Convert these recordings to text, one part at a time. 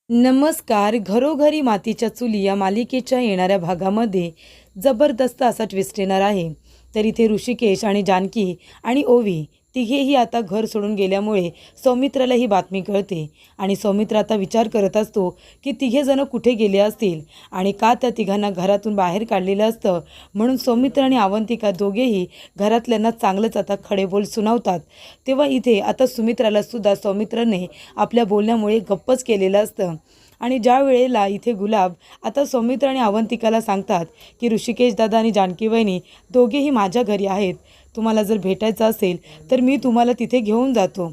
नमस्कार. घरोघरी मातीच्या चुली या मालिकेच्या येणाऱ्या भागामध्ये जबरदस्त असा ट्विस्ट येणार आहे. तर इथे ऋषिकेश आणि जानकी आणि ओवी तिघेही आता घर सोडून गेल्यामुळे सौमित्राला ही बातमी कळते आणि सौमित्र आता विचार करत असतो की तिघेजणं कुठे गेले असतील आणि का त्या तिघांना घरातून बाहेर काढलेलं असतं. म्हणून सौमित्र आणि अवंतिका दोघेही घरातल्यांना चांगलंच आता खडेबोल सुनावतात. तेव्हा इथे आता सुमित्राला सुद्धा सौमित्राने आपल्या बोलण्यामुळे गप्पच केलेलं असतं. आणि ज्या वेळेला इथे गुलाब आता सौमित्र आणि अवंतिकाला सांगतात की ऋषिकेश दादा आणि जानकी वहिनी दोघेही माझ्या घरी आहेत, तुम्हाला जर भेटायचं असेल तर मी तुम्हाला तिथे घेऊन जातो.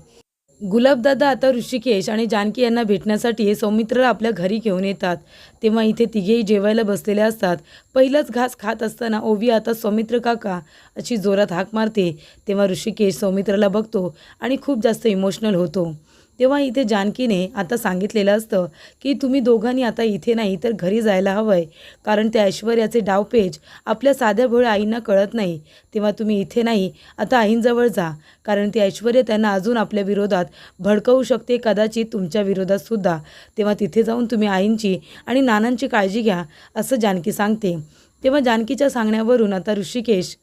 गुलाबदादा आता ऋषिकेश आणि जानकी यांना भेटण्यासाठी सौमित्रला आपल्या घरी घेऊन येतात. तेव्हा इथे तिघेही जेवायला बसलेले असतात. पहिलंच घास खात असताना ओवी आता सौमित्र काका अशी जोरात हाक मारते. तेव्हा ऋषिकेश सौमित्राला बघतो आणि खूप जास्त इमोशनल होतो. तेव्हा इथे जानकीने आता सांगितलेलं असतं की तुम्ही दोघांनी आता इथे नाही तर घरी जायला हवं आहे, कारण त्या ऐश्वर्याचे डावपेच आपल्या साध्या भोळ्या आईंना कळत नाही. तेव्हा तुम्ही इथे नाही आता आईंजवळ जा, कारण ती ऐश्वर्या त्यांना अजून आपल्या विरोधात भडकवू शकते, कदाचित तुमच्या विरोधात सुद्धा. तेव्हा तिथे जाऊन तुम्ही आईंची आणि नानांची काळजी घ्या असं जानकी सांगते. तेव्हा जानकीच्या सांगण्यावरून आता ऋषिकेश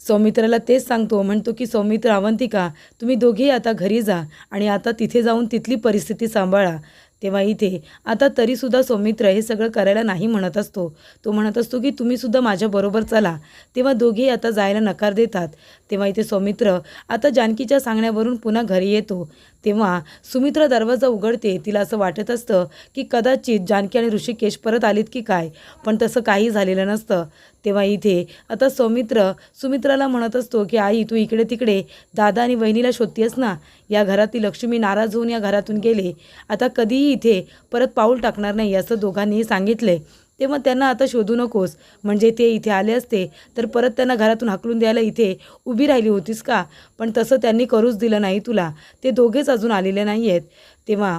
सौमित्राला तेच सांगतो, म्हणतो की सौमित्र, अवंतिका, तुम्ही दोघेही आता घरी जा आणि आता तिथे जाऊन तिथली परिस्थिती सांभाळा. तेव्हा इथे आता तरीसुद्धा सौमित्र हे सगळं करायला नाही म्हणत असतो. तो म्हणत असतो की तुम्हीसुद्धा माझ्याबरोबर चला. तेव्हा दोघेही आता जायला नकार देतात. तेव्हा इथे सौमित्र आता जानकीच्या सांगण्यावरून पुन्हा घरी येतो. तेव्हा सुमित्रा दरवाजा उघडते. तिला असं वाटत असतं की कदाचित जानकी आणि ऋषिकेश परत आलीत की काय, पण तसं काही झालेलं नसतं. तेव्हा इथे आता सुमित्राला म्हणत असतो की आई, तू इकडे तिकडे दादा आणि वहिनीला शोधतेस ना. या घरातील लक्ष्मी नाराज होऊन या घरातून गेले, आता कधीही इथे परत पाऊल टाकणार नाही असं दोघांनीही सांगितले. तेव्हा त्यांना आता शोधू नकोस, म्हणजे ते इथे आले असते तर परत त्यांना घरातून हाकलून द्यायला इथे उभी राहिली होतीस का, पण तसं त्यांनी करूच दिलं नाही तुला. ते दोघेच अजून आलेले नाही आहेत. तेव्हा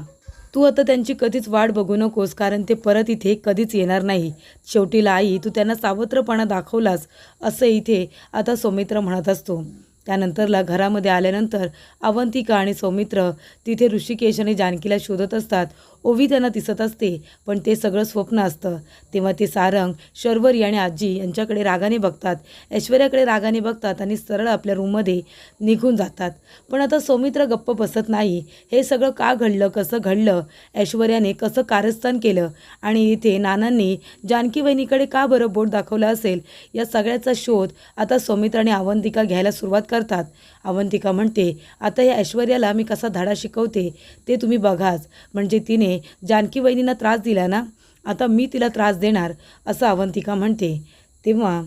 तू आता त्यांची कधीच वाट बघू नकोस, कारण ते परत इथे कधीच येणार नाही. शेवटीला आई, तू त्यांना सावत्रपणा दाखवलास असं इथे आता सौमित्र म्हणत असतो. त्यानंतरला घरामध्ये आल्यानंतर अवंतिका आणि सौमित्र तिथे ऋषिकेश आणि जानकीला शोधत असतात. ओवी त्यांना दिसत असते, पण ते सगळं स्वप्न असतं. तेव्हा ते सारंग, शर्वरी आणि आजी यांच्याकडे रागाने बघतात, ऐश्वर्याकडे रागाने बघतात आणि सरळ आपल्या रूममध्ये निघून जातात. पण आता सौमित्र गप्प बसत नाही. हे सगळं का घडलं, कसं घडलं, ऐश्वर्याने कसं कारस्थान केलं आणि इथे नानांनी जानकी वहिनीकडे का बरं बोट दाखवलं असेल, या सगळ्याचा शोध आता सौमित्र आणि अवंतिका घ्यायला सुरुवात करतात. अवंतिका म्हणते, आता या ऐश्वर्याला मी कसा धडा शिकवते ते तुम्ही बघाच. म्हणजे तिने जानकी वहिनींना त्रास दिला ना, आता मी तिला त्रास देणार असं अवंतिका म्हणते. तेव्हा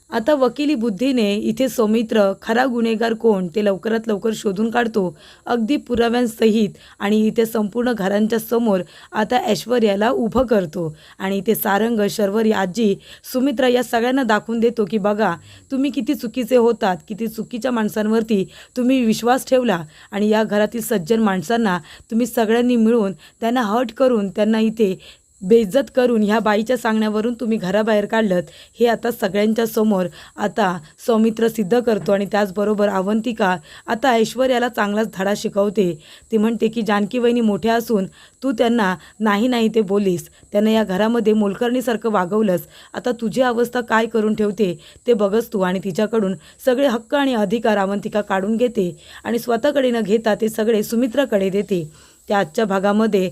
आता वकिली बुद्धीने इथे सौमित्र खरा गुन्हेगार कोण ते लवकरात लवकर शोधून काढतो, अगदी पुराव्यांसहित. आणि इथे संपूर्ण घरांच्या समोर आता ऐश्वर्याला उभं करतो आणि इथे सारंग, शर्वरी, आजी, सुमित्रा या सगळ्यांना दाखवून देतो की बघा, तुम्ही किती चुकीचे होतात, किती चुकीच्या माणसांवरती तुम्ही विश्वास ठेवला आणि या घरातील सज्जन माणसांना तुम्ही सगळ्यांनी मिळून त्यांना हर्ट करून, त्यांना इथे बेइज्जत करून ह्या बाईच्या सांगण्यावरून तुम्ही घराबाहेर काढलत, हे आता सगळ्यांच्या समोर आता सौमित्र सिद्ध करतो. आणि त्याचबरोबर अवंतिका आता ऐश्वर्याला चांगलाच धडा शिकवते. ती म्हणते की जानकी वहिनी मोठ्या असून तू त्यांना नाही नाही ते बोलीस, त्यांना या घरामध्ये मोलकरणीसारखं वागवलंस, आता तुझी अवस्था काय करून ठेवते ते बघस तू. आणि तिच्याकडून सगळे हक्क आणि अधिकार अवंतिका काढून घेते आणि स्वतःकडे न घेता ते सगळे सुमित्राकडे देते. त्या आजच्या भागामध्ये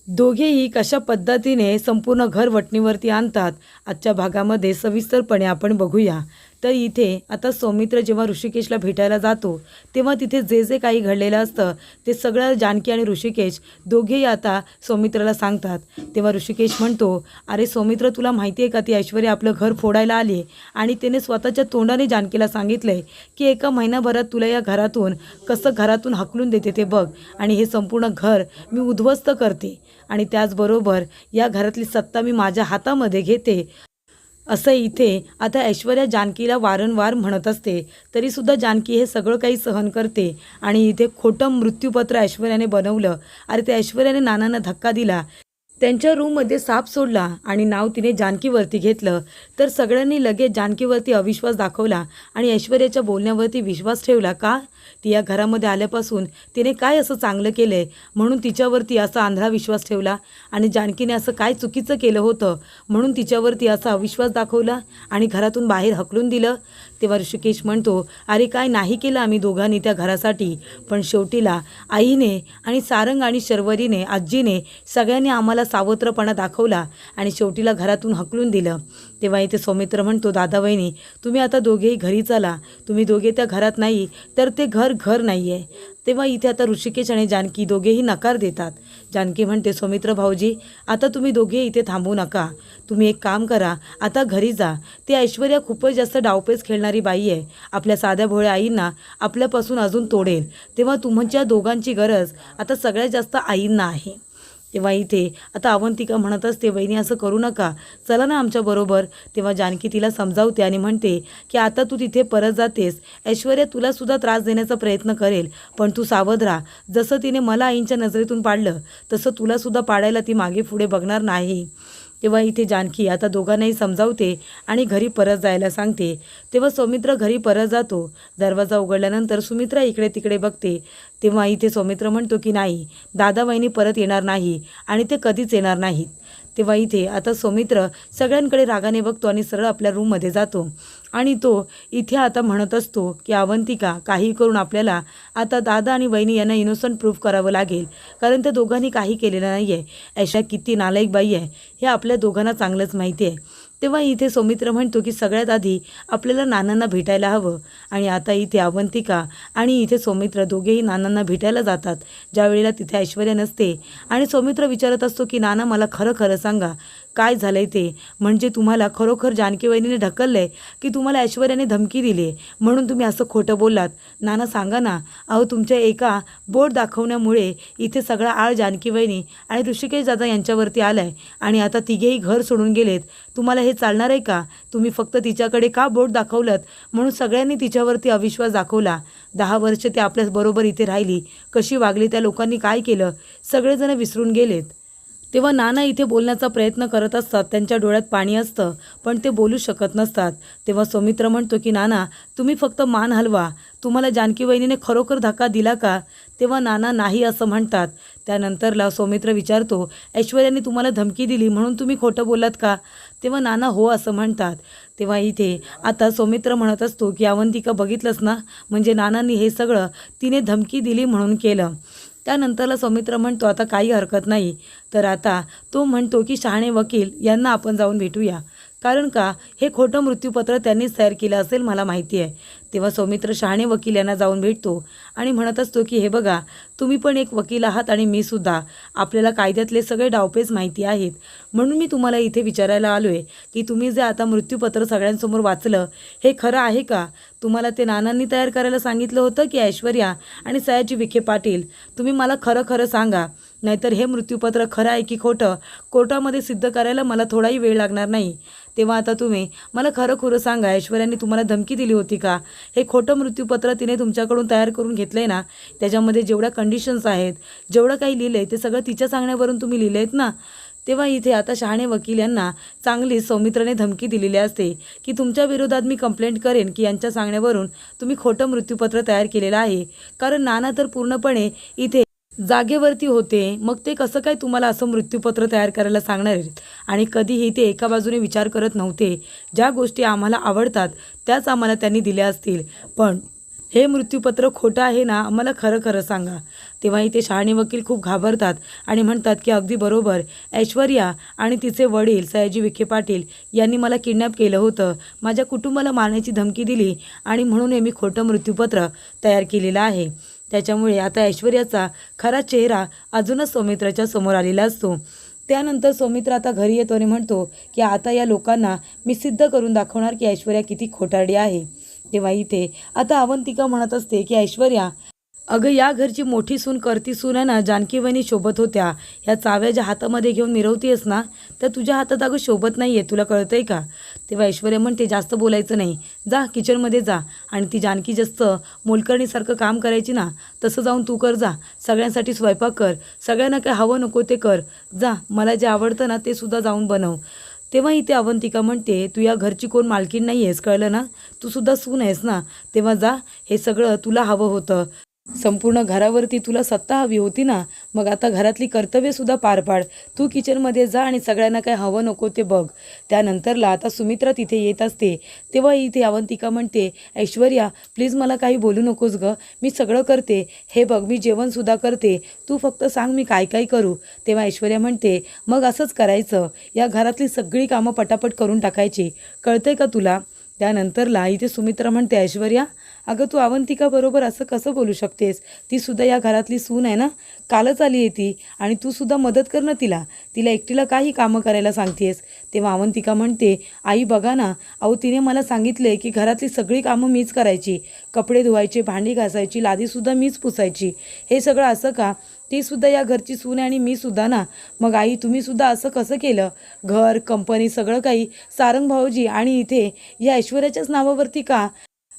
दोघेही कशा पद्धतीने संपूर्ण घर वटणीवरती आणतात, आजच्या भागामध्ये सविस्तरपणे आपण बघूया. तर इथे आता सौमित्र जेव्हा ऋषिकेशला भेटायला जातो तेव्हा तिथे जे जे काही घडलेलं असतं ते सगळं जानकी आणि ऋषिकेश दोघेही आता सौमित्राला सांगतात. तेव्हा ऋषिकेश म्हणतो, अरे सौमित्र, तुला माहिती आहे का, ती ऐश्वर्या आपलं घर फोडायला आली आणि तिने स्वतःच्या तोंडाने जानकीला सांगितलं आहे की एका महिनाभरात तुला या घरातून हकलून देते ते बघ, आणि हे संपूर्ण घर मी उद्ध्वस्त करते आणि त्याचबरोबर या घरातली सत्ता मी माझ्या हातामध्ये घेते असं इथे आता ऐश्वर्या जानकीला वारंवार म्हणत असते. तरीसुद्धा जानकी हे सगळं काही सहन करते आणि इथे खोटं मृत्यूपत्र ऐश्वर्याने बनवलं. अरे त्या ऐश्वर्याने नानांना धक्का दिला, त्यांच्या रूममध्ये साप सोडला आणि नाव तिने जानकीवरती घेतलं तर सगळ्यांनी लगेच जानकीवरती अविश्वास दाखवला आणि ऐश्वर्याच्या बोलण्यावरती विश्वास ठेवला. का? ती या घरामध्ये आल्यापासून तिने काय असं चांगलं केलं आहे म्हणून तिच्यावरती असा आंधळा विश्वास ठेवला आणि जानकीने असं काय चुकीचं केलं होतं म्हणून तिच्यावरती असा अविश्वास दाखवला आणि घरातून बाहेर हकलून दिलं. तेव्हा ऋषिकेश म्हणतो, अरे काय नाही केलं आम्ही दोघांनी त्या घरासाठी, पण शेवटीला आईने आणि सारंग आणि शर्वरीने आजीने सगळ्यांनी आम्हाला सावत्रपणा दाखवला आणि शेवटीला घरातून हकलून दिलं. तेव्हा इथे सौमित्र म्हणतो, दादा वहिनी तुम्ही आता दोघेही घरी चला, तुम्ही दोघे त्या घरात नाही तर ते घर नाही आहे. तेव्हा इथे आता ऋषिकेश आणि जानकी दोघेही नकार देतात. जानकी म्हणते, सौमित्र भाऊजी आता तुम्ही दोघे इथे थांबू नका, तुम्ही एक काम करा, आता घरी जा. ती ऐश्वर्या खूपच जास्त डावपेच खेळणारी बाई आहे, आपल्या साध्या भोळ्या आईंना आपल्यापासून अजून तोडेल. तेव्हा तुमच्या दोघांची गरज आता सगळ्यात जास्त आईंना आहे. तेव्हा इथे आता अवंतिका म्हणत असते, वहिनी असं करू नका, चला ना आमच्याबरोबर. तेव्हा जानकी तिला समजावते आणि म्हणते की आता तू तिथे परत जातेस, ऐश्वर्या तुलासुद्धा त्रास देण्याचा प्रयत्न करेल, पण तू सावध राहा. जसं तिने मला आईंच्या नजरेतून पाडलं तसं तुलासुद्धा पाडायला ती मागे पुढे बघणार नाही. तेव्हा इथे जानकी आता दोघांनाही समजावते आणि घरी परत जायला सांगते. तेव्हा सौमित्र घरी परत जातो. दरवाजा उघडल्यानंतर सुमित्रा इकडे तिकडे बघते. तेव्हा इथे सौमित्र म्हणतो की नाही, दादा वहिनी परत येणार नाही आणि ते कधीच येणार नाहीत. तेव्हा इथे आता सौमित्र सगळ्यांकडे रागाने बघतो आणि सरळ आपल्या रूममध्ये जातो आणि तो इथे आता म्हणत असतो की अवंतिका काही करून आपल्याला आता दादा आणि वहिनी यांना इनोसंट प्रूफ करावं लागेल, कारण त्या दोघांनी काही केलेलं नाही आहे. ऐशा किती नालायक बाई आहे हे आपल्या दोघांना चांगलंच माहिती आहे. तेव्हा इथे सौमित्र म्हणतो की सगळ्यात आधी आपल्याला नानांना भेटायला हवं आणि आता इथे अवंतिका आणि इथे सौमित्र दोघेही नानांना भेटायला जातात. ज्यावेळेला तिथे ऐश्वर्या नसते आणि सौमित्र विचारत असतो की नाना मला खरं सांगा काय झालंय ते, म्हणजे तुम्हाला खरोखर जानकी वहिनीने ढकललंय की तुम्हाला ऐश्वर्याने धमकी दिली म्हणून तुम्ही असं खोटं बोललात? नाना सांगा ना. अहो तुमच्या एका बोट दाखवण्यामुळे इथे सगळा आळ जानकी वहिनी आणि ऋषिकेश दादा यांच्यावरती आलाय आणि आता तिघेही घर सोडून गेलेत. तुम्हाला हे चालणार आहे का? तुम्ही फक्त तिच्याकडे का बोट दाखवलं म्हणून सगळ्यांनी तिच्यावरती अविश्वास दाखवला. 10 वर्ष ते आपल्याबरोबर इथे राहिली, कशी वागली, त्या लोकांनी काय केलं सगळेजण विसरून गेलेत. तेव्हा नाना इथे बोलण्याचा प्रयत्न करत असतात, त्यांच्या डोळ्यात पाणी असतं पण ते बोलू शकत नसतात. तेव्हा सौमित्र म्हणतो की नाना तुम्ही फक्त मान हलवा, तुम्हाला जानकी वहिनीने खरोखर धक्का दिला का? तेव्हा नाना नाही असं म्हणतात. त्यानंतरला सौमित्र विचारतो, ऐश्वर्याने तुम्हाला धमकी दिली म्हणून तुम्ही खोटं बोललात का? तेव्हा नाना हो असं म्हणतात. तेव्हा इथे आता सौमित्र म्हणत असतो की अवंतिका बघितलंस ना, म्हणजे नानांनी हे सगळं तिने धमकी दिली म्हणून केलं. त्यानंतरला सौमित्र म्हणतो आता काही हरकत नाही. तर आता तो म्हणतो की शहाणे वकील यांना आपण जाऊन भेटूया, कारण का हे खोटं मृत्यूपत्र त्यांनीच तयार केलं असेल मला माहिती आहे. तेव्हा सौमित्र शहाणे वकील यांना जाऊन भेटतो आणि म्हणत असतो की हे बघा तुम्ही पण एक वकील आहात आणि मी सुद्धा, आपल्याला कायद्यातले सगळे डावपेच माहिती आहेत, म्हणून मी तुम्हाला इथे विचारायला आलो आहे की तुम्ही जे आता मृत्यूपत्र सगळ्यांसमोर वाचलं हे खरं आहे का? तुम्हाला ते नानांनी तयार करायला सांगितलं होतं की ऐश्वर्या आणि सयाजी विखे पाटील? तुम्ही मला खरं सांगा, नाहीतर हे मृत्यूपत्र खरं आहे की खोटं कोर्टामध्ये सिद्ध करायला मला थोडाही वेळ लागणार नाही. तेव्हा आता तुम्ही मला खरं सांगा, ऐश्वर्याने तुम्हाला धमकी दिली होती का? हे खोटं मृत्यूपत्र तिने तुमच्याकडून तयार करून घेतलं आहे ना, त्याच्यामध्ये जेवढ्या कंडिशन्स आहेत, जेवढं काही लिहिलं आहे ते सगळं तिच्या सांगण्यावरून तुम्ही लिहिलं आहेत ना. तेव्हा इथे आता शहाणे वकील यांना चांगली सौमित्राने धमकी दिलेली असते की तुमच्या विरोधात मी कंप्लेंट करेन की यांच्या सांगण्यावरून तुम्ही खोटं मृत्यूपत्र तयार केलेलं आहे, कारण नाना तर पूर्णपणे इथे जागेवरती होते, मग ते कसं काय तुम्हाला असं मृत्यूपत्र तयार करायला सांगणार आहेत? आणि कधीही ते एका बाजूने विचार करत नव्हते. ज्या गोष्टी आम्हाला आवडतात त्याच आम्हाला त्यांनी दिल्या असतील, पण हे मृत्यूपत्र खोटं आहे ना, आम्हाला खरं सांगा. तेव्हा इथे शहाणे वकील खूप घाबरतात आणि म्हणतात की अगदी बरोबर, ऐश्वर्या आणि तिचे वडील सयाजी विखे पाटील यांनी मला किडनॅप केलं होतं, माझ्या कुटुंबाला मारण्याची धमकी दिली आणि म्हणून हे मी खोटं मृत्यूपत्र तयार केलेलं आहे. त्याच्यामुळे आता ऐश्वर्याचा खरा चेहरा अजूनच सौमित्राच्या समोर आलेला असतो. त्यानंतर सौमित्र आता घरी येतो आणि म्हणतो की आता या लोकांना मी सिद्ध करून दाखवणार की ऐश्वर्या किती खोटारडी आहे. तेव्हा इथे आता अवंतिका म्हणत असते की ऐश्वर्या, अगं या घरची मोठी सून करती सून आहे ना, जानकी वहिनी शोभत होत्या, ह्या चाव्या ज्या हातामध्ये घेऊन मिरवतीयस ना त्या तुझ्या हातात अगं शोभत नाही आहे, तुला कळतंय का? तेव्हा ऐश्वर्या म्हणते जास्त बोलायचं नाही, जा किचनमध्ये जा. आणि ती जानकी जास्त मोलकरणीसारखं काम करायची ना, तसं जाऊन तू कर जा. सगळ्यांसाठी स्वयंपाक कर, सगळ्यांना काय हवं नको ते कर, जा. मला जे आवडतं ना ते सुद्धा जाऊन बनव. तेव्हा इथे अवंतिका म्हणते, तू या घरची कोण मालकीण नाही आहेस, कळलं ना, तू सुद्धा सून आहेस ना, तेव्हा जा. हे सगळं तुला हवं होतं, संपूर्ण घरावरती तुला सत्ता हवी होती ना, मग आता घरातली कर्तव्यसुद्धा पार पाड. तू किचनमध्ये जा आणि सगळ्यांना काय हवं नको ते बघ. त्यानंतरला आता सुमित्रा तिथे येत असते. तेव्हा इथे अवंतिका म्हणते, ऐश्वर्या प्लीज मला काही बोलू नकोस गं, मी सगळं करते. हे बघ मी जेवणसुद्धा करते, तू फक्त सांग मी काय काय करू. तेव्हा ऐश्वर्या म्हणते, मग असंच करायचं, या घरातली सगळी कामं पटापट करून टाकायची, कळतंय का तुला. त्यानंतरला इथे सुमित्रा म्हणते, ऐश्वर्या अगं तू अवंतिका बरोबर असं कसं बोलू शकतेस, ती सुद्धा या घरातली सून आहे ना, कालच आली आहे ती, आणि तू सुद्धा मदत कर ना तिला, तिला एकटीला काही कामं करायला सांगतेस. तेव्हा अवंतिका म्हणते, आई बघा ना, अहो तिने मला सांगितले की घरातली सगळी कामं मीच करायची, कपडे धुवायचे, भांडी घासायची, लादीसुद्धा मीच पुसायची, हे सगळं असं का, ती सुद्धा या घरची सून आहे आणि मी सुद्धा ना. मग आई तुम्ही सुद्धा असं कसं केलं, घर कंपनी सगळं काही सारंग भाऊजी आणि इथे या ऐश्वर्याच्याच नावावरती का.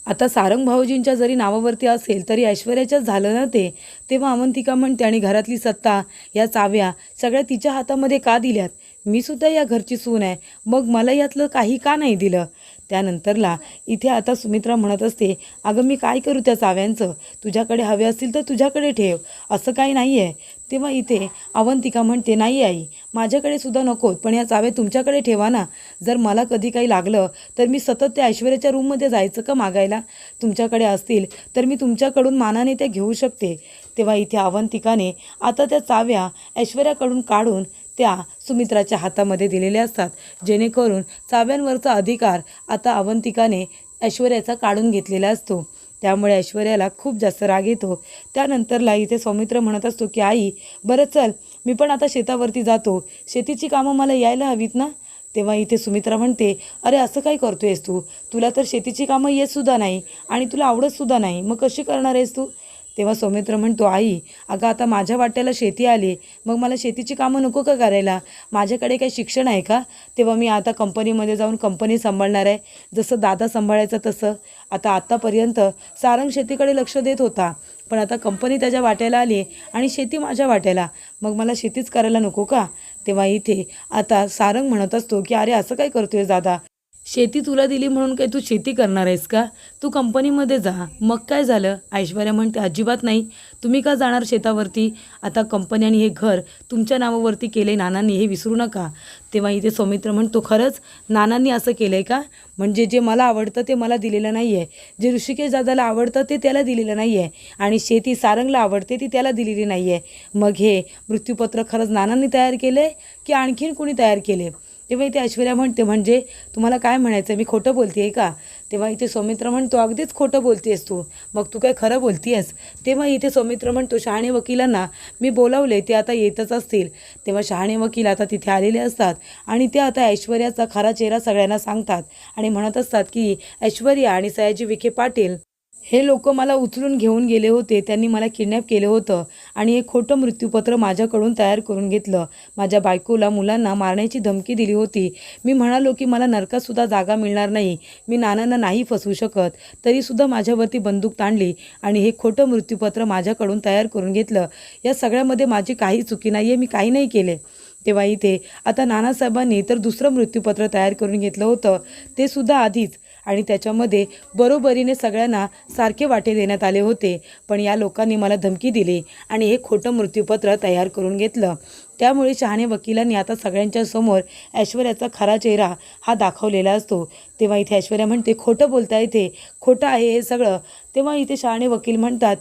आता सारंग भाऊजींच्या जरी नावावरती असेल तरी ऐश्वर्याच्याच झालं ना ते. तेव्हा अवंतिका म्हणते, आणि घरातली सत्ता या चाव्या सगळ्या तिच्या हातामध्ये का दिल्यात, मी सुद्धा या घरची सून आहे, मग मला यातलं काही का नाही दिलं. त्यानंतरला इथे आता सुमित्रा म्हणत असते, अगं मी काय करू त्या चाव्यांचं, तुझ्याकडे हवे असतील तर तुझ्याकडे ठेव, असं काही नाही आहे. तेव्हा इथे अवंतिका म्हणते, नाही आई माझ्याकडे सुद्धा नकोत, पण या चाव्या तुमच्याकडे ठेवा ना, जर मला कधी काही लागलं तर मी सतत त्या ऐश्वर्याच्या रूममध्ये जायचं का मागायला, तुमच्याकडे असतील तर मी तुमच्याकडून मानाने त्या घेऊ शकते. तेव्हा इथे अवंतिकाने आता त्या चाव्या ऐश्वर्याकडून काढून त्या सुमित्राच्या हातामध्ये दिलेल्या असतात, जेणेकरून चाव्यांवरचा अधिकार आता अवंतिकाने ऐश्वर्याचा काढून घेतलेला असतो. त्यामुळे ऐश्वर्याला खूप जास्त राग येतो. त्यानंतरला इथे सौमित्र म्हणत असतो की आई बरं चल, मी पण आता शेतावरती जातो, शेतीची कामं मला यायला हवीत ना. तेव्हा इथे सुमित्रा म्हणते, अरे असं काय करतोयस तू, तुला तर शेतीची कामं येतसुद्धा नाही आणि तुला आवडतसुद्धा नाही, मग कशी करणार आहेस तू. तेव्हा सौमित्र म्हणतो, आई अगं आता माझ्या वाट्याला शेती आली, मग मला शेतीची कामं नको का करायला, माझ्याकडे काही शिक्षण आहे का. तेव्हा मी आता कंपनीमध्ये जाऊन कंपनी सांभाळणार आहे, जसं दादा सांभाळायचं तसं. आतापर्यंत सारंग शेतीकडे लक्ष देत होता, पण आता कंपनी त्याच्या वाट्याला आली आणि शेती माझ्या वाट्याला, मग मला शेतीच करायला नको का. तेव्हा इथे आता सारंग म्हणत असतो की अरे असं काय करतोय दादा, शेती तुला दिली म्हणून काय तू शेती करणार आहेस का, तू कंपनीमध्ये जा, मग काय झालं. ऐश्वर्या म्हणते, अजिबात नाही, तुम्ही का जाणार शेतावरती, आता कंपनी आणि हे घर तुमच्या नावावरती केले नानांनी, हे विसरू नका. तेव्हा इथे सौमित्र म्हणतो, खरंच नानांनी असं केलं आहे का, म्हणजे जे मला आवडतं ते मला दिलेलं नाही आहे, जे ऋषिकेश दादाला आवडतं ते त्याला दिलेलं नाही आहे, आणि शेती सारंगला आवडते ती त्याला दिलेली नाही आहे, मग हे मृत्यूपत्र खरंच नानांनी तयार केलं आहे की आणखीन कोणी तयार केले. तेव्हा इथे ऐश्वर्या म्हणते, म्हणजे तुम्हाला काय म्हणायचं, मी खोटं बोलते आहे का. तेव्हा इथे सौमित्र म्हणतो, अगदीच खोटं बोलते आहेस तू, मग तू काय खरं बोलती आहेस. तेव्हा इथे सौमित्र म्हणतो, शहाणे वकिलांना मी बोलावले, ते आता येतच असतील. तेव्हा शहाणे वकील आता तिथे आलेले असतात आणि ते आता ऐश्वर्याचा खरा चेहरा सगळ्यांना सांगतात आणि म्हणत असतात की ऐश्वर्या आणि सयाजी विखे पाटील हे लोक मला उचलून घेऊन गेले होते, त्यांनी मला किडनॅप केलं होतं आणि एक खोटं मृत्यूपत्र माझ्याकडून तयार करून घेतलं, माझ्या बायकोला मुलांना मारण्याची धमकी दिली होती. मी म्हणालो की मला नरकातसुद्धा जागा मिळणार नाही, मी नानांना नाही फसवू शकत, तरीसुद्धा माझ्यावरती बंदूक ताणली आणि हे खोटं मृत्यूपत्र माझ्याकडून तयार करून घेतलं. या सगळ्यामध्ये माझी काही चुकी नाही आहे, मी काही नाही केले. तेव्हा इथे आता नानासाहेबांनी तर दुसरं मृत्यूपत्र तयार करून घेतलं होतं, ते सुद्धा आधीच, आणि त्याच्यामध्ये बरोबरीने सगळ्यांना सारखे वाटे देण्यात आले होते, पण या लोकांनी मला धमकी दिली आणि हे खोटं मृत्यूपत्र तयार करून घेतलं. त्यामुळे शहाणे वकिलांनी आता सगळ्यांच्या समोर ऐश्वर्याचा खरा चेहरा हा दाखवलेला असतो. तेव्हा इथे ऐश्वर्या म्हणते, खोटं बोलता इथे, खोटं आहे हे सगळं. तेव्हा इथे शहाणे वकील म्हणतात,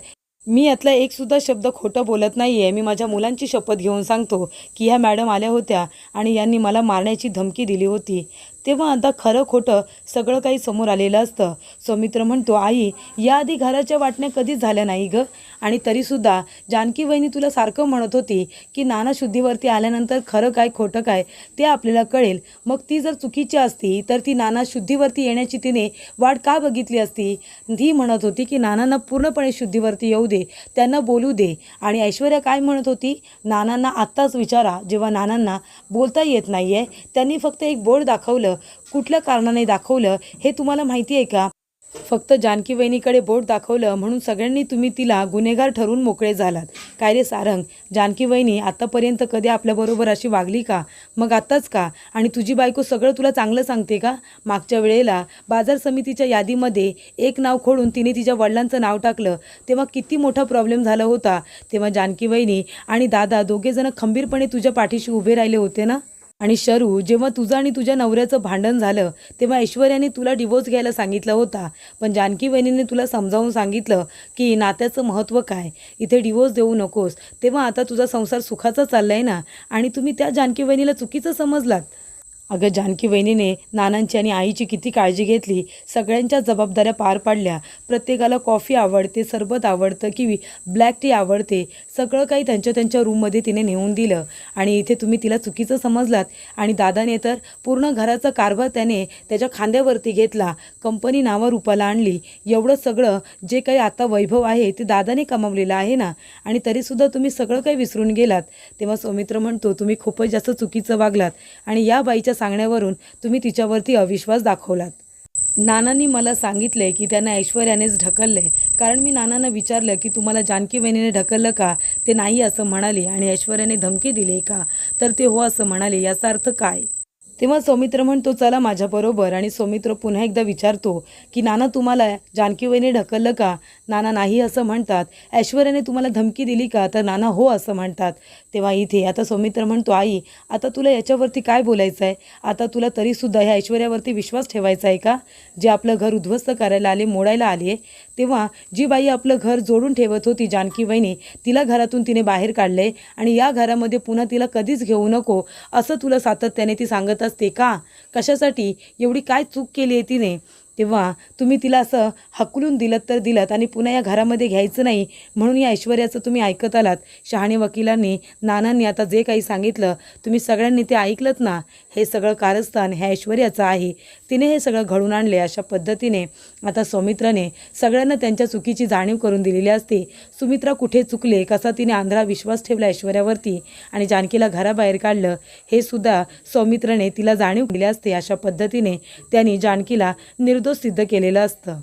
मी यातला एकसुद्धा शब्द खोटं बोलत नाही आहे, मी माझ्या मुलांची शपथ घेऊन सांगतो की ह्या मॅडम आल्या होत्या आणि यांनी मला मारण्याची धमकी दिली होती. तेव्हा आता खरं खोटं सगळं काही समोर आलेलं असतं. सौमित्र म्हणतो, आई याआधी घराच्या वाटण्या कधीच झाल्या नाही गं, आणि तरीसुद्धा जानकी वहिनी तुला सारखं म्हणत होती की नाना शुद्धीवरती आल्यानंतर खरं काय खोटं काय ते आपल्याला कळेल, मग ती जर चुकीची असती तर ती नाना शुद्धीवरती येण्याची तिने वाट का बघितली असती. ती म्हणत होती की नानांना पूर्णपणे शुद्धीवरती येऊ दे, त्यांना बोलू दे. आणि ऐश्वर्या काय म्हणत होती, नानांना आत्ताच विचारा, जेव्हा नानांना बोलता येत नाही आहे, त्यांनी फक्त एक बोर्ड दाखवलं दाखवलं, कुठल्या कारणाने दाखवलं हे तुम्हाला माहिती आहे का? फक्त जानकी वहिनीकडे बोट दाखवलं म्हणून सगळ्यांनी तुम्ही तिला गुन्हेगार ठरवून मोकळे झालात. काय रे सारंग, जानकी वहिनी आत्तापर्यंत कधी आपल्याबरोबर अशी वागली का? मग आत्ताच का? आणि तुझी बायको सगळं तुला चांगलं सांगते का? मागच्या वेळेला बाजार समितीच्या यादीमध्ये एक नाव खोडून तिने तिच्या वडिलांचं नाव टाकलं, तेव्हा किती मोठा प्रॉब्लेम झाला होता. तेव्हा जानकी वहिनी आणि दादा दोघेजण खंबीरपणे तुझ्या पाठीशी उभे राहिले होते ना. आणि शरू, जेव्हा तुझं आणि तुझ्या नवऱ्याचं भांडण झालं तेव्हा ऐश्वर्याने तुला डिवोर्स घ्यायला सांगितलं होता, पण जानकी वहिनीने तुला समजावून सांगितलं की नात्याचं महत्त्व काय, इथे डिवोर्स देऊ नकोस. तेव्हा आता तुझा संसार सुखाचा चाललाय ना, आणि तुम्ही त्या जानकी वहिनीला चुकीचं समजलात. अगं, जानकी वहिनीने नानांची आणि आईची किती काळजी घेतली, सगळ्यांच्या जबाबदाऱ्या पार पाडल्या. प्रत्येकाला कॉफी आवडते, सरबत आवडतं की ब्लॅक टी आवडते, सगळं काही त्यांच्या त्यांच्या रूममध्ये तिने नेऊन दिलं. आणि इथे तुम्ही तिला चुकीचं समजलात. आणि दादाने तर पूर्ण घराचा कारभार त्याने त्याच्या खांद्यावरती घेतला, कंपनी नावारूपाला आणली. एवढं सगळं जे काही आता वैभव आहे ते दादाने कमावलेलं आहे ना, आणि तरीसुद्धा तुम्ही सगळं काही विसरून गेलात. तेव्हा सौमित्र म्हणतो, तुम्ही खूपच जास्त चुकीचं वागलात आणि या बाईच्या सांगण्यावरून तुम्ही तिच्यावरती अविश्वास दाखवलात. नानांनी मला सांगितले की त्यांना ऐश्वर्यानेच ढकलले, कारण मी नानांना विचारलं की तुम्हाला जानकी वहिनीने ढकललं का? ते नाही असं म्हणाले. आणि ऐश्वर्याने धमकी दिली का? तर ते हो असं म्हणाले. याचा अर्थ काय? तेव्हा सौमित्र म्हणतो, चला माझ्याबरोबर. आणि सौमित्र पुन्हा एकदा विचारतो की नाना, तुम्हाला जानकी वहिनी ढकललं का? नाना नाही असं म्हणतात. ऐश्वर्याने तुम्हाला धमकी दिली का? तर नाना हो असं म्हणतात. तेव्हा इथे आता सौमित्र म्हणतो, आई आता तुला याच्यावरती काय बोलायचं आहे? आता तुला तरीसुद्धा ह्या ऐश्वर्यावरती विश्वास ठेवायचा आहे का, जे आपलं घर उद्ध्वस्त करायला आले, मोडायला आली आहे? तेव्हा जी बाई आपलं घर जोडून ठेवत होती जानकी वहिनी, तिला घरातून तिने बाहेर काढले आणि या घरामध्ये पुन्हा तिला कधीच घेऊ नको असं तुला सातत्याने ती सांगत असते का? कशासाठी? एवढी काय चूक केली आहे तिने? तेव्हा तुम्ही तिला असं हकलून दिलत तर दिलत आणि पुन्हा या घरामध्ये घ्यायचं नाही म्हणून या ऐश्वर्याचं तुम्ही ऐकत आलात. शहाणे वकिलांनी, नानांनी आता जे काही सांगितलं तुम्ही सगळ्यांनी ते ऐकलंत ना. हे सगळं कारस्थान ह्या ऐश्वर्याचं आहे, तिने हे सगळं घडून आणले. अशा पद्धतीने आता सौमित्राने सगळ्यांना त्यांच्या चुकीची जाणीव करून दिलेली असते. सुमित्रा कुठे चुकले, कसा तिने आंधळा विश्वास ठेवला ऐश्वर्यावरती आणि जानकीला घराबाहेर काढलं, हे सुद्धा सौमित्राने तिला जाणीव दिली असते. अशा पद्धतीने त्यांनी जानकीला निर्दोष सिद्ध केलेलं असतं.